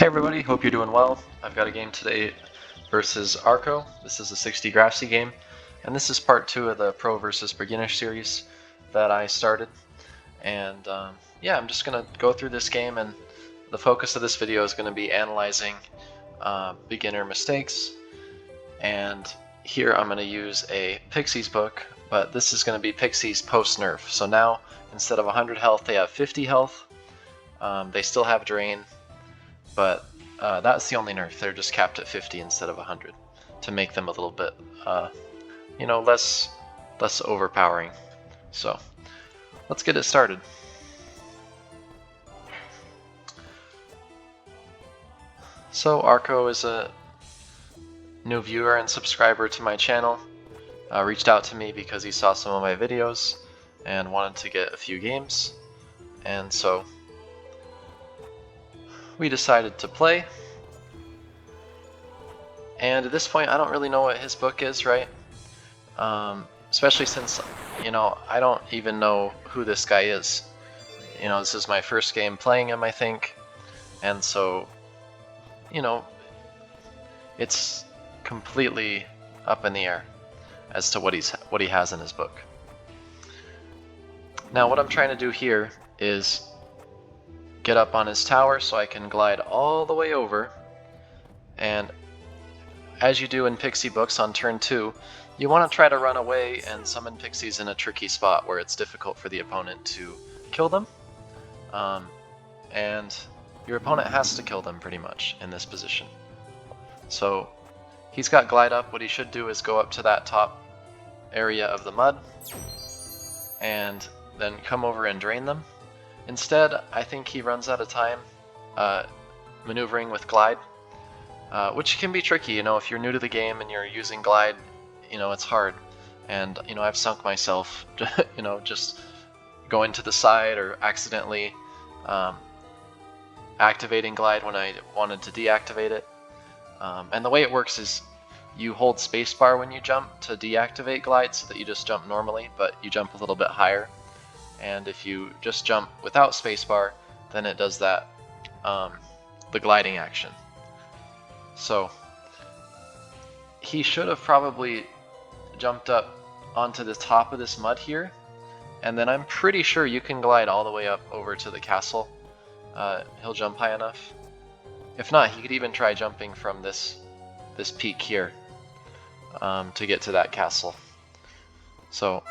Hey everybody, hope you're doing well. I've got a game today versus Arco. This is a 60 Grassy game, and this is part 2 of the Pro versus Beginner series that I started. And yeah, I'm just going to go through this game, and the focus of this video is going to be analyzing beginner mistakes. And here I'm going to use a Pixies book, but this is going to be Pixies post-nerf. So now, instead of 100 health, they have 50 health. They still have Drain, but that's the only nerf. They're just capped at 50 instead of 100 to make them a little bit, less overpowering. So let's get it started. So Arco is a new viewer and subscriber to my channel. Reached out to me because he saw some of my videos and wanted to get a few games, and so we decided to play. And at this point I don't really know what his book is, right? Especially since, I don't even know who this guy is. This is my first game playing him, I think, and so, it's completely up in the air as to what he has in his book. Now what I'm trying to do here is get up on his tower so I can glide all the way over, and as you do in Pixie books on turn 2, you want to try to run away and summon Pixies in a tricky spot where it's difficult for the opponent to kill them, and your opponent has to kill them pretty much in this position. So he's got glide up. What he should do is go up to that top area of the mud and then come over and drain them. Instead, I think he runs out of time maneuvering with glide, which can be tricky. If you're new to the game and you're using glide, it's hard. And I've sunk myself, just going to the side or accidentally activating glide when I wanted to deactivate it. And the way it works is you hold spacebar when you jump to deactivate glide, so that you just jump normally, but you jump a little bit higher. And if you just jump without spacebar, then it does that, the gliding action. So he should have probably jumped up onto the top of this mud here, and then I'm pretty sure you can glide all the way up over to the castle. He'll jump high enough. If not, he could even try jumping from this peak here to get to that castle. So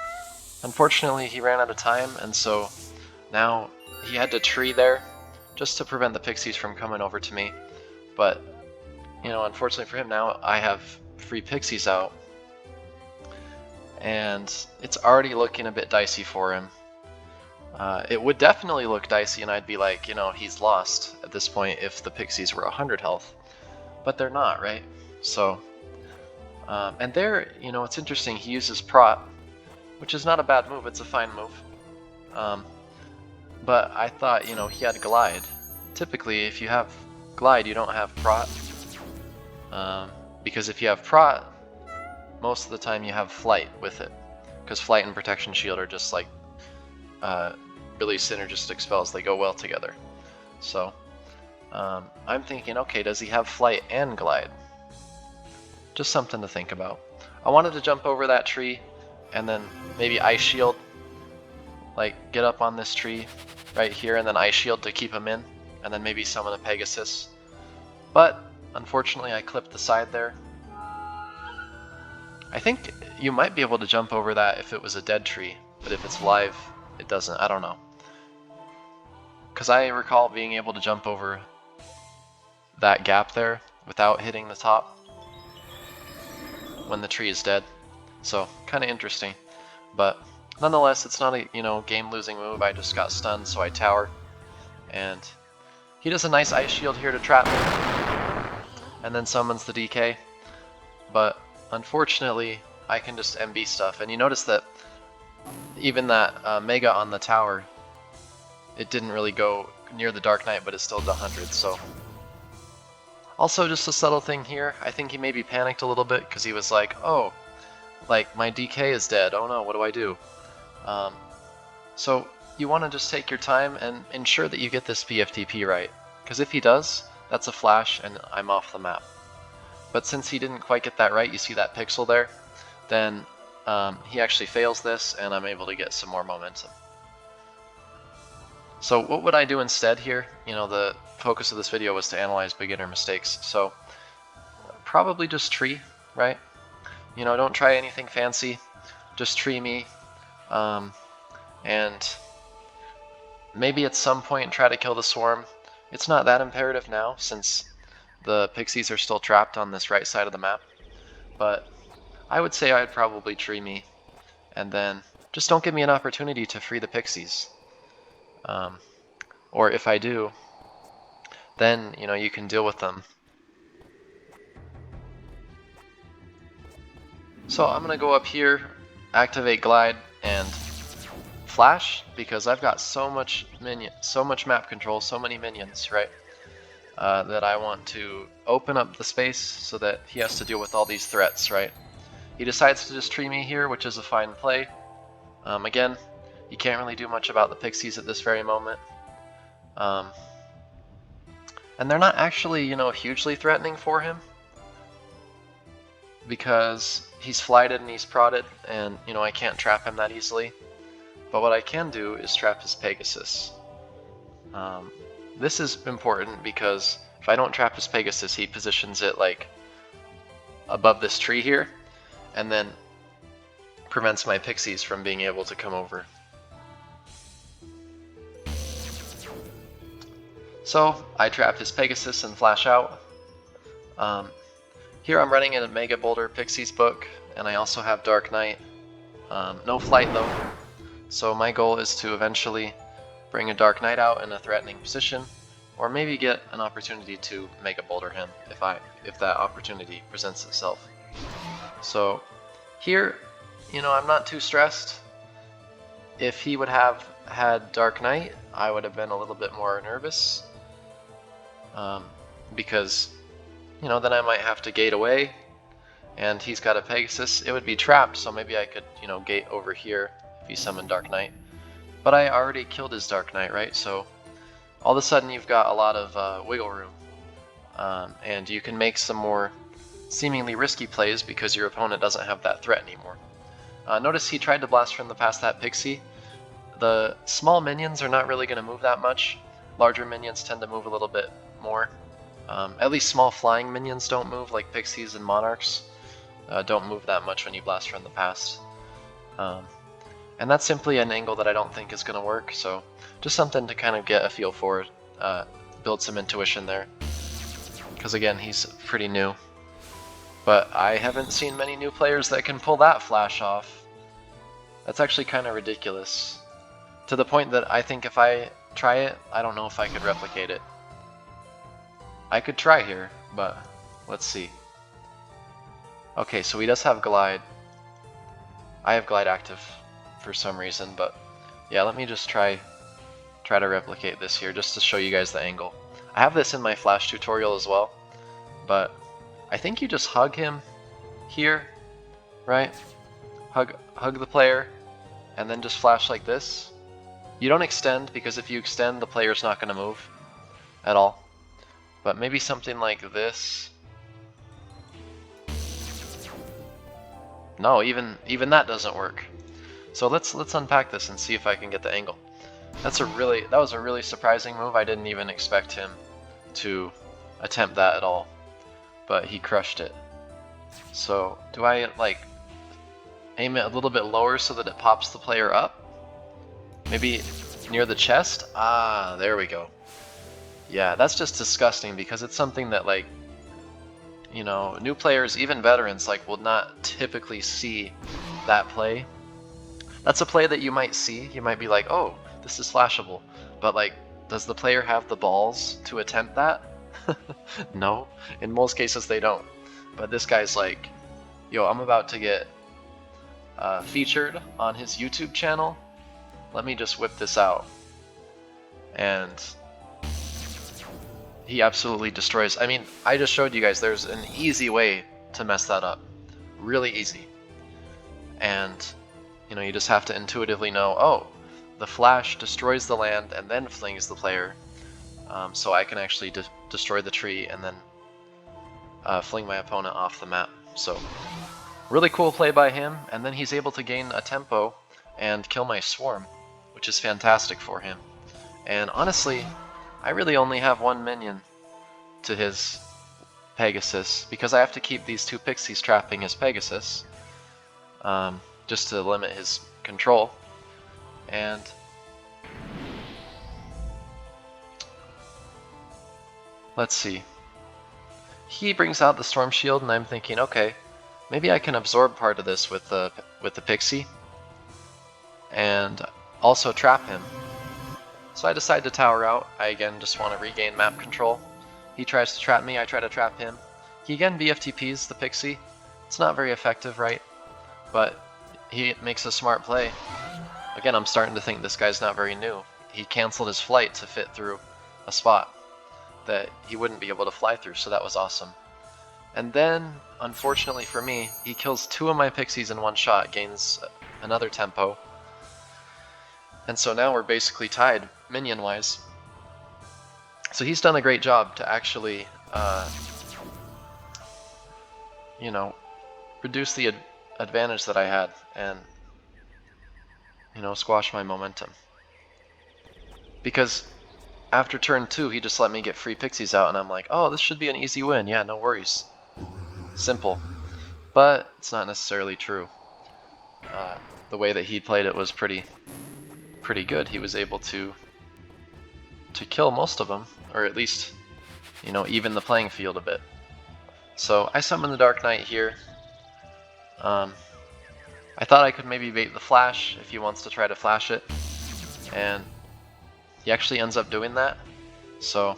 unfortunately, he ran out of time, and so now he had to tree there just to prevent the Pixies from coming over to me. But, unfortunately for him, now I have free Pixies out, and it's already looking a bit dicey for him. It would definitely look dicey, and I'd be like, he's lost at this point if the Pixies were 100 health. But they're not, right? So, and there, it's interesting, he uses Prot, which is not a bad move, it's a fine move. But I thought, he had Glide. Typically, if you have Glide, you don't have Prot. Because if you have Prot, most of the time you have Flight with it. Because Flight and Protection Shield are just like really synergistic spells, they go well together. So, I'm thinking, okay, does he have Flight and Glide? Just something to think about. I wanted to jump over that tree, and then maybe Ice Shield, like get up on this tree right here and then Ice Shield to keep him in, and then maybe summon a Pegasus. But unfortunately I clipped the side there. I think you might be able to jump over that if it was a dead tree, but if it's live, it doesn't. I don't know. Because I recall being able to jump over that gap there without hitting the top when the tree is dead. So, kind of interesting, but nonetheless, it's not a game-losing move. I just got stunned, so I tower, and he does a nice Ice Shield here to trap me, and then summons the DK. But unfortunately, I can just MB stuff, and you notice that even that Mega on the tower, it didn't really go near the Dark Knight, but it still did 100. So, also just a subtle thing here. I think he maybe panicked a little bit because he was like, oh, like my DK is dead, oh no, what do I do? So you want to just take your time and ensure that you get this BFTP right, because if he does, that's a flash, and I'm off the map. But since he didn't quite get that right, you see that pixel there, then he actually fails this, and I'm able to get some more momentum. So what would I do instead here? You know, the focus of this video was to analyze beginner mistakes, so probably just tree, right? You know, don't try anything fancy, just tree me, and maybe at some point try to kill the swarm. It's not that imperative now, since the Pixies are still trapped on this right side of the map, but I would say I'd probably tree me, and then just don't give me an opportunity to free the Pixies. Or if I do, then, you know, you can deal with them. So I'm gonna go up here, activate glide, and flash, because I've got so much map control, so many minions, right? That I want to open up the space so that he has to deal with all these threats, right? He decides to just tree me here, which is a fine play. Again, you can't really do much about the Pixies at this very moment. And they're not actually, you know, hugely threatening for him, because he's flighted and he's prodded, and, you know, I can't trap him that easily. But what I can do is trap his Pegasus. This is important because if I don't trap his Pegasus, he positions it like above this tree here, and then prevents my Pixies from being able to come over. So I trap his Pegasus and flash out. Here I'm running in a Mega Boulder Pixies book, and I also have Dark Knight. No flight though, so my goal is to eventually bring a Dark Knight out in a threatening position, or maybe get an opportunity to Mega Boulder him if that opportunity presents itself. So here, you know, I'm not too stressed. If he would have had Dark Knight, I would have been a little bit more nervous, because, you know, then I might have to gate away, and he's got a Pegasus. It would be trapped, so maybe I could, you know, gate over here if he summoned Dark Knight. But I already killed his Dark Knight, right? So all of a sudden you've got a lot of wiggle room, and you can make some more seemingly risky plays because your opponent doesn't have that threat anymore. Notice he tried to blast from the past that Pixie. The small minions are not really going to move that much. Larger minions tend to move a little bit more. At least small flying minions don't move, like Pixies and Monarchs. Don't move that much when you blast from the past. And that's simply an angle that I don't think is going to work, so just something to kind of get a feel for, build some intuition there. Because again, he's pretty new. But I haven't seen many new players that can pull that flash off. That's actually kind of ridiculous. To the point that I think if I try it, I don't know if I could replicate it. I could try here, but let's see. Okay, so he does have glide. I have glide active for some reason, but yeah, let me just try to replicate this here just to show you guys the angle. I have this in my flash tutorial as well, but I think you just hug him here, right? Hug the player, and then just flash like this. You don't extend, because if you extend, the player's not going to move at all. But maybe something like this. No, even that doesn't work. So let's unpack this and see if I can get the angle. That was a really surprising move. I didn't even expect him to attempt that at all, but he crushed it. So do I like aim it a little bit lower so that it pops the player up? Maybe near the chest? Ah, there we go. Yeah, that's just disgusting, because it's something that, like, you know, new players, even veterans, like, will not typically see that play. That's a play that you might see. You might be like, oh, this is flashable. But, like, does the player have the balls to attempt that? No. In most cases, they don't. But this guy's like, yo, I'm about to get featured on his YouTube channel. Let me just whip this out. And he absolutely destroys. I mean, I just showed you guys there's an easy way to mess that up. Really easy. And, you know, you just have to intuitively know, oh, the flash destroys the land and then flings the player. So I can actually destroy the tree, and then fling my opponent off the map. So really cool play by him, and then he's able to gain a tempo and kill my swarm, which is fantastic for him. And honestly, I really only have one minion to his Pegasus, because I have to keep these two Pixies trapping his Pegasus, just to limit his control. And let's see. He brings out the Storm Shield, and I'm thinking, okay, maybe I can absorb part of this with the Pixie, and also trap him. So I decide to tower out. I again just want to regain map control. He tries to trap me, I try to trap him. He again BFTPs the Pixie. It's not very effective, right? But he makes a smart play. Again, I'm starting to think this guy's not very new. He canceled his flight to fit through a spot that he wouldn't be able to fly through, so that was awesome. And then, unfortunately for me, he kills two of my Pixies in one shot, gains another tempo. And so now we're basically tied, minion-wise. So he's done a great job to actually, you know, reduce the advantage that I had and, you know, squash my momentum. Because after turn 2, he just let me get free Pixies out, and I'm like, oh, this should be an easy win. Yeah, no worries. Simple. But it's not necessarily true. The way that he played it was pretty good. He was able to kill most of them, or at least, you know, even the playing field a bit. So I summon the Dark Knight here. I thought I could maybe bait the flash if he wants to try to flash it, and he actually ends up doing that. So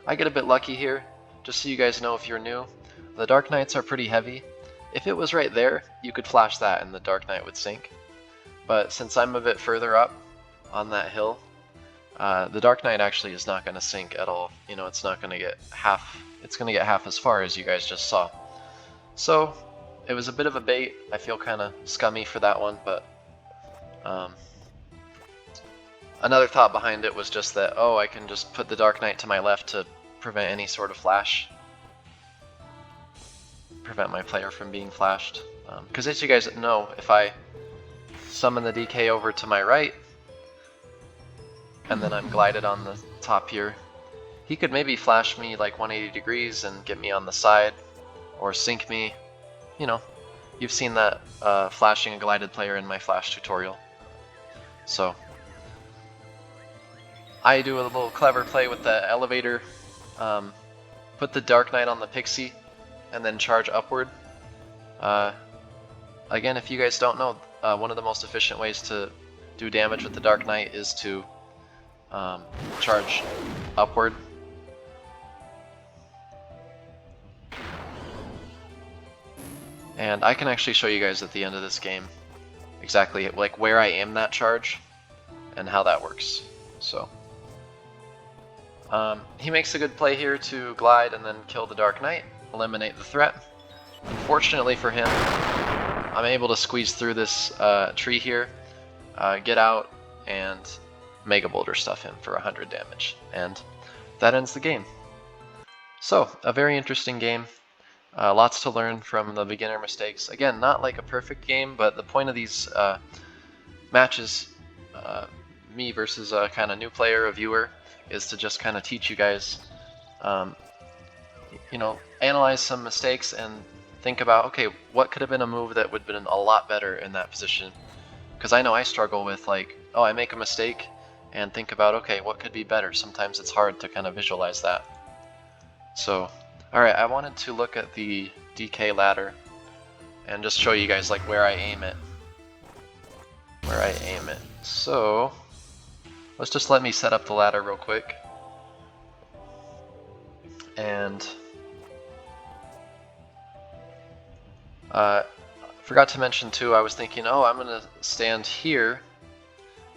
I get a bit lucky here. Just so you guys know, if you're new, the Dark Knights are pretty heavy. If it was right there, you could flash that and the Dark Knight would sink. But since I'm a bit further up on that hill, the Dark Knight actually is not going to sink at all. You know, it's not going to get half. It's going to get half as far as you guys just saw. So it was a bit of a bait. I feel kind of scummy for that one, but another thought behind it was just that, oh, I can just put the Dark Knight to my left to prevent any sort of flash. Prevent my player from being flashed. Because as you guys know, if I summon the DK over to my right, and then I'm glided on the top here, he could maybe flash me like 180 degrees and get me on the side, or sink me. You know, you've seen that flashing a glided player in my flash tutorial. So I do a little clever play with the elevator, put the Dark Knight on the Pixie, and then charge upward. Again, if you guys don't know, one of the most efficient ways to do damage with the Dark Knight is to charge upward. And I can actually show you guys at the end of this game exactly like where I aim that charge and how that works. So he makes a good play here to glide and then kill the Dark Knight, eliminate the threat. Unfortunately for him, I'm able to squeeze through this tree here, get out, and Mega Boulder stuff him for 100 damage. And that ends the game. So, a very interesting game. Lots to learn from the beginner mistakes. Again, not like a perfect game, but the point of these matches, me versus a kind of new player, a viewer, is to just kind of teach you guys, you know, analyze some mistakes and think about, okay, what could have been a move that would have been a lot better in that position? Because I know I struggle with, like, oh, I make a mistake and think about, okay, what could be better? Sometimes it's hard to kind of visualize that. So, alright, I wanted to look at the DK ladder and just show you guys like where I aim it. So, let's just let me set up the ladder real quick. And forgot to mention too, I was thinking, oh, I'm gonna stand here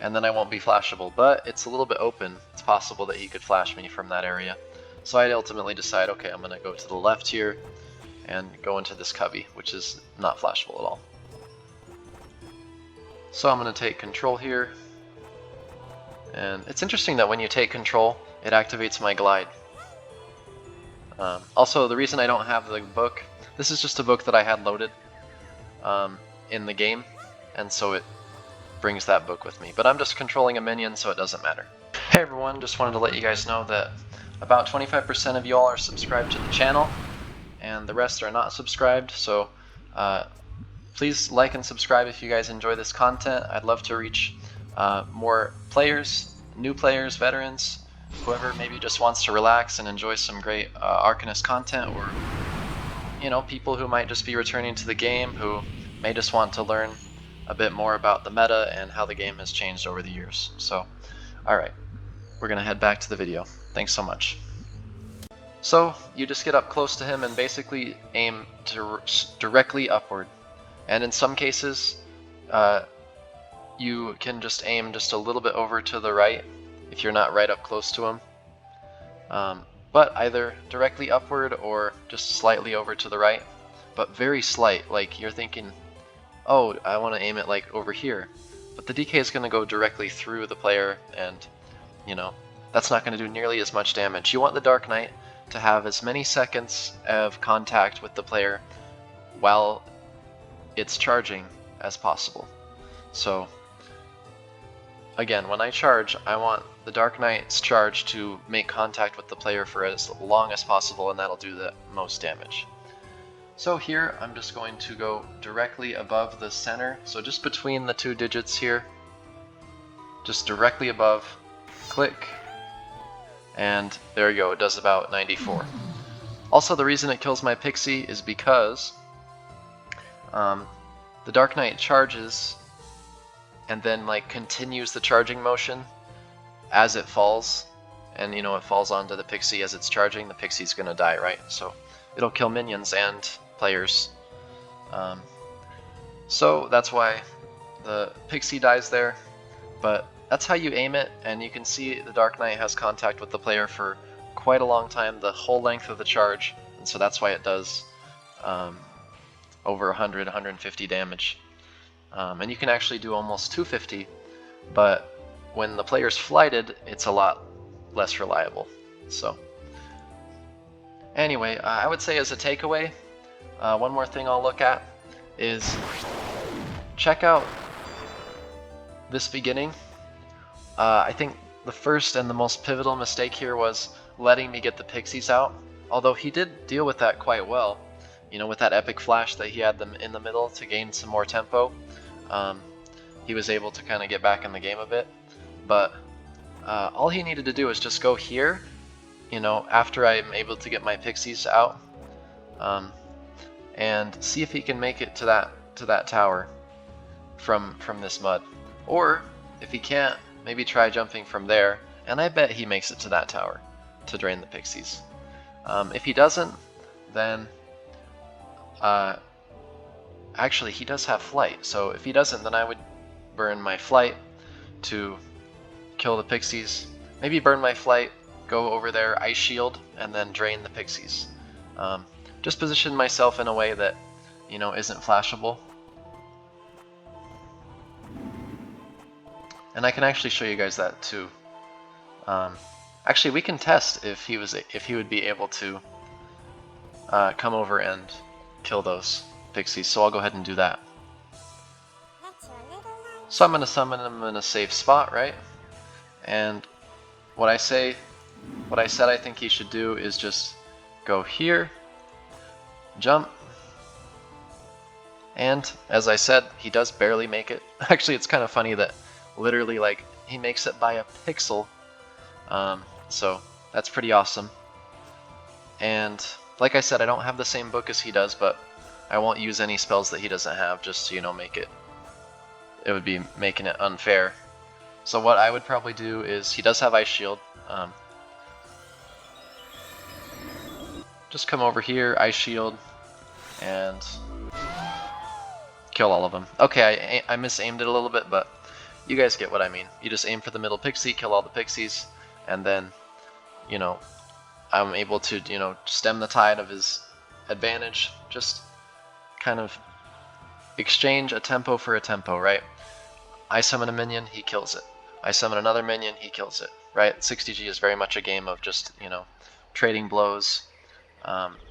and then I won't be flashable, but it's a little bit open. It's possible that he could flash me from that area. So I ultimately decide, okay, I'm gonna go to the left here and go into this cubby, which is not flashable at all. So I'm gonna take control here. And it's interesting that when you take control, it activates my glide. Also, the reason I don't have the book, this is just a book that I had loaded in the game, and so it brings that book with me. But I'm just controlling a minion, so it doesn't matter. Hey everyone, just wanted to let you guys know that about 25% of you all are subscribed to the channel, and the rest are not subscribed, so please like and subscribe if you guys enjoy this content. I'd love to reach more players, new players, veterans, whoever maybe just wants to relax and enjoy some great Arcanist content, or people who might just be returning to the game, who may just want to learn a bit more about the meta and how the game has changed over the years. So, alright, we're going to head back to the video. Thanks so much. So, you just get up close to him and basically aim directly upward. And in some cases, you can just aim just a little bit over to the right if you're not right up close to him. But either directly upward or just slightly over to the right, but very slight, like you're thinking, oh, I want to aim it like over here. But the DK is going to go directly through the player, and that's not going to do nearly as much damage. You want the Dark Knight to have as many seconds of contact with the player while it's charging as possible. So again, when I charge, I want the Dark Knight's charge to make contact with the player for as long as possible, and that'll do the most damage. So here, I'm just going to go directly above the center, so just between the two digits here, just directly above, click, and there you go, it does about 94. Also, the reason it kills my Pixie is because the Dark Knight charges and then continues the charging motion as it falls, and it falls onto the Pixie as it's charging. The Pixie's gonna die, right? So it'll kill minions and players. So that's why the Pixie dies there, but that's how you aim it, and you can see the Dark Knight has contact with the player for quite a long time, the whole length of the charge, and so that's why it does over 100, 150 damage. And you can actually do almost 250, but when the player's flighted, it's a lot less reliable. So anyway, I would say as a takeaway, one more thing I'll look at is check out this beginning. I think the first and the most pivotal mistake here was letting me get the Pixies out, although he did deal with that quite well, with that epic flash that he had them in the middle to gain some more tempo. He was able to kind of get back in the game a bit, but all he needed to do was just go here, after I'm able to get my Pixies out, and see if he can make it to that tower from this mud. Or if he can't, maybe try jumping from there, and I bet he makes it to that tower to drain the Pixies. If he doesn't, then actually he does have flight, so if he doesn't, then I would burn my flight to kill the Pixies. Maybe burn my flight, go over there, ice shield, and then drain the Pixies. Just position myself in a way that isn't flashable. And I can actually show you guys that too. Actually, we can test if he would be able to come over and kill those Pixies. So I'll go ahead and do that. So I'm going to summon him in a safe spot, right? And what I said I think he should do is just go here, jump, and as I said, he does barely make it. Actually, it's kind of funny that literally he makes it by a pixel, so that's pretty awesome. And like I said, I don't have the same book as he does, but I won't use any spells that he doesn't have, just to make it would be making it unfair. So what I would probably do is, he does have Ice Shield, just come over here, Ice Shield, and kill all of them. Okay, I misaimed it a little bit, but you guys get what I mean. You just aim for the middle Pixie, kill all the Pixies, and then, I'm able to, stem the tide of his advantage, just kind of exchange a tempo for a tempo, right? I summon a minion, he kills it. I summon another minion, he kills it, right? 60G is very much a game of just, trading blows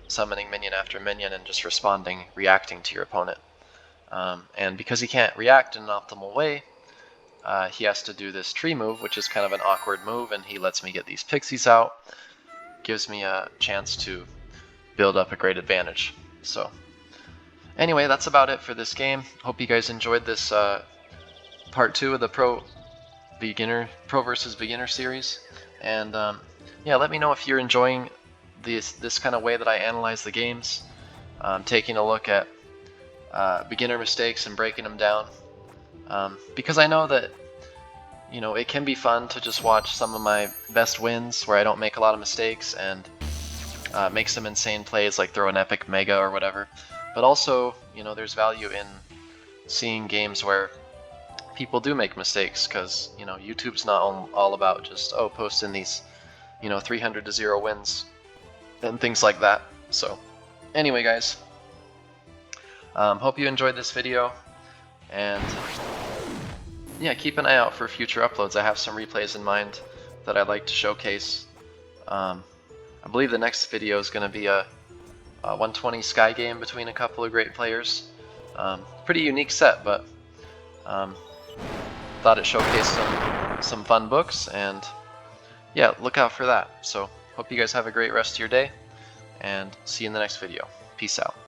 summoning minion after minion and just responding, reacting to your opponent. And because he can't react in an optimal way, he has to do this tree move, which is kind of an awkward move, and he lets me get these Pixies out. Gives me a chance to build up a great advantage. So anyway, that's about it for this game. Hope you guys enjoyed this part 2 of the Pro versus Beginner series. And yeah, let me know if you're enjoying this kind of way that I analyze the games, taking a look at beginner mistakes and breaking them down. Because I know that, you know, it can be fun to just watch some of my best wins where I don't make a lot of mistakes and make some insane plays like throw an epic mega or whatever. But also, you know, there's value in seeing games where people do make mistakes, because, you know, YouTube's not all about just, oh, posting these, you know, 300-0 wins and things like that. So anyway, guys, hope you enjoyed this video, and yeah, keep an eye out for future uploads. I have some replays in mind that I'd like to showcase. I believe the next video is going to be a 120 Sky game between a couple of great players. Pretty unique set, but thought it showcased some fun books, and yeah, look out for that. So hope you guys have a great rest of your day, and see you in the next video. Peace out.